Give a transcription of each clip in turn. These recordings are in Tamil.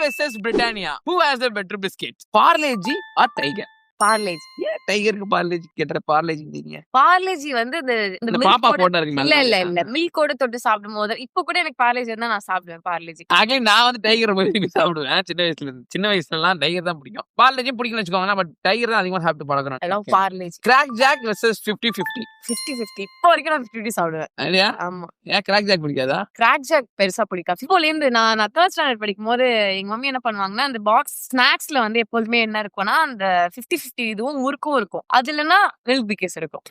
Versus Britannia. Who has the better biscuit? Parle G or Tiger? Parle G. ஏன் டைகருக்கு பார்லேஜி கேட்டற பார்லேஜிங்க? பார்லேஜி வந்து இந்த இந்த பாப்பா போட்டா இருக்கு இல்ல நல்லா. இல்ல மில்கோட தொட்டு சாப்பிடும்போது இப்ப கூட எனக்கு பார்லேஜி இருந்தா நான் சாப்பிடுவேன் பார்லேஜி. ஆக்சுவலி நான் வந்து டைகர் விரும்பி சாப்பிடுவேன் சின்ன வயசுல இருந்து. சின்ன வயசுலலாம் டைகர் தான் பிடிக்கும். பார்லேஜியும் பிடிக்கும்னு வச்சுக்கோங்க. பட் டைகர் தான் அதிகமா சாப்பிட்டு பழகுறேன். I love Parle G. Krack Jack versus 50-50. 50-50. இப்போ வரைக்கும் நான் 50 சாப்பிடுவேன். இல்லையா? ஆமா. ஏன் கிராக் ஜாக் பிடிக்காதா? கிராக் ஜாக் பெருசா பிடிக்காது. இப்போல இருந்து நான் 3rd ஸ்டாண்டர்ட் படிக்கும்போது எங்க மம்மி என்ன பண்ணுவாங்கன்னா அந்த பாக்ஸ் ஸ்நாக்ஸ்ல வந்து எப்போதுமே என்ன இருக்கும்னா அந்த 50-50 இதுவும் முறுக்கும் இருக்கும். அது இல்லனா மில்க் பிக்கிஸ் இருக்கும்.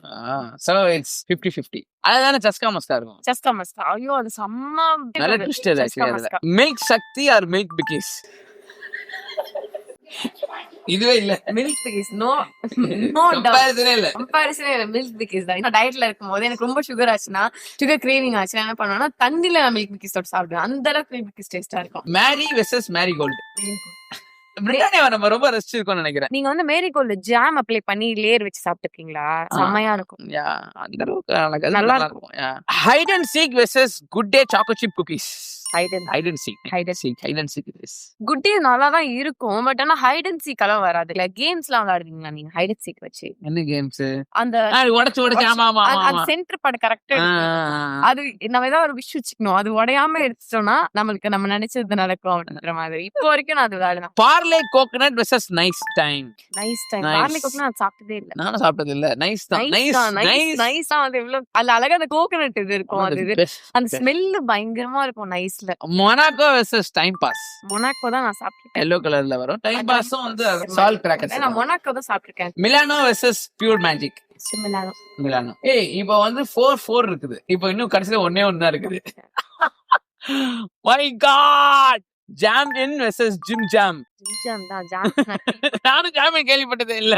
So it's 50-50. அதுதானே சஸ்கா மஸ்கா இருக்கும். சஸ்கா மஸ்கா. ஐயோ அது செம்ம நல்ல ட்விஸ்ட் அது ஆக்சுவலி. மில்க் சக்தி ஆர் மில்க் பிக்கிஸ்? இதுவே இல்ல. மில்க் பிக்கிஸ் நோ கம்பேரிசனே இல்ல. கம்பேரிசனே இல்ல. மில்க் பிக்கிஸ் தான். நான் டயட்ல இருக்கும்போது எனக்கு ரொம்ப சுகர் ஆச்சுன்னா சுகர் கிரேவிங் ஆச்சுன்னா என்ன பண்ணுவேன்னா தண்ணில நான் மில்க் பிக்கிஸ் தொட்டு சாப்பிடுவேன். அந்த அளவுக்கு மில்க் பிக்கிஸ் டேஸ்டா இருக்கும். மேரி வெர்சஸ் மேரிகோல்ட். பிரிட்டானியாவை நம்ம ரொம்ப ரசிச்சிருக்கோம்னு நினைக்கிறேன். நீங்க வந்து மேரிகோல்ட் ஜாம் அப்ளை பண்ணி லேயர் வச்சு சாப்பிட்டுருக்கீங்களா? செம்மையா இருக்கும். அந்த அளவுக்கு நல்லா இருக்கும். Hide and Seek versus Good Day Choco Chip cookies. Hide and Seek. Good Day நல்லா தான் இருக்கும். பட் ஆனா ஹைட் அண்ட் சீக் எல்லாம் வராது. இல்ல கேம்ஸ்லாம் விளையாடுவீங்களா நீங்க ஹைட் அண்ட் சீக் வச்சு? என்ன கேம்ஸ்? அந்த உடைச்சு ஆமா ஆமா அந்த சென்டர் பட கரெக்டா அது நம்ம ஏதாவது ஒரு விஷ் வச்சுக்கணும். அது உடையாம எடுத்துட்டோம்னா நம்மளுக்கு நம்ம நினைச்சது நடக்கும் அப்படின்ற மாதிரி. இப்போ வரைக்கும் நான் அது விளையாடுவேன். Parle coconut versus nice time. Parle coconut நான் சாப்பிட்டதே இல்ல. நானும் சாப்பிட்டது இல்ல. நைஸ் தான். நைஸ் தான். அது எவ்வளவு அதுல அழகா அந்த கோகனட் இது இருக்கும். அது அந்த ஸ்மெல் பயங்கரமா இருக்கும் நைஸ்ல. Monaco versus time pass. Monaco தான் நான் சாப்பிட்டேன். yellow கலர்ல வரும். டைம் பாஸும் வந்து சால்ட் கிராக்கர்ஸ். நான் மொனாக்கோ தான் சாப்பிட்டிருக்கேன். Milano versus pure magic. Milano. இப்போ வந்து 4-4 இருக்குது. இப்போ இன்னும் கடைசில ஒண்ணே ஒண்ணு தான் இருக்குது. My God! ஜாமின் வெர்சஸ் ஜிம் ஜாம். நானும் ஜாமின் கேள்விப்பட்டதே இல்ல.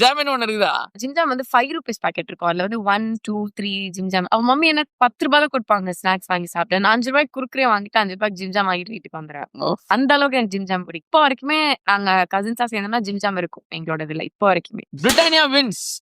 ஜாமின் ஒண்ணு இருக்குதா? ஜிம் ஜாம் வந்து 5 rupees பாக்கெட் இருக்கும். அதுல வந்து 1, 2, 3 ஜிம் ஜாம். அவ மம்மி எனக்கு 10 ரூபாய் தான் கொடுப்பாங்க ஸ்நாக்ஸ் வாங்கி சாப்பிட்டேன். நான் 5 ரூபாய்க்கு குறுக்குறே வாங்கிட்டு 5 ரூபாய்க்கு ஜிம் ஜாம் வாங்கிட்டு வீட்டுக்கு வந்துடுறேன். அந்த அளவுக்கு எனக்கு ஜிம் ஜாம் பிடிக்கும். இப்போ வரைக்குமே நாங்க கசின்ஸா சேர்ந்தோம்னா ஜிம் ஜாம் இருக்கும் எங்களோட இதுல இப்போ வரைக்குமே. Britannia wins.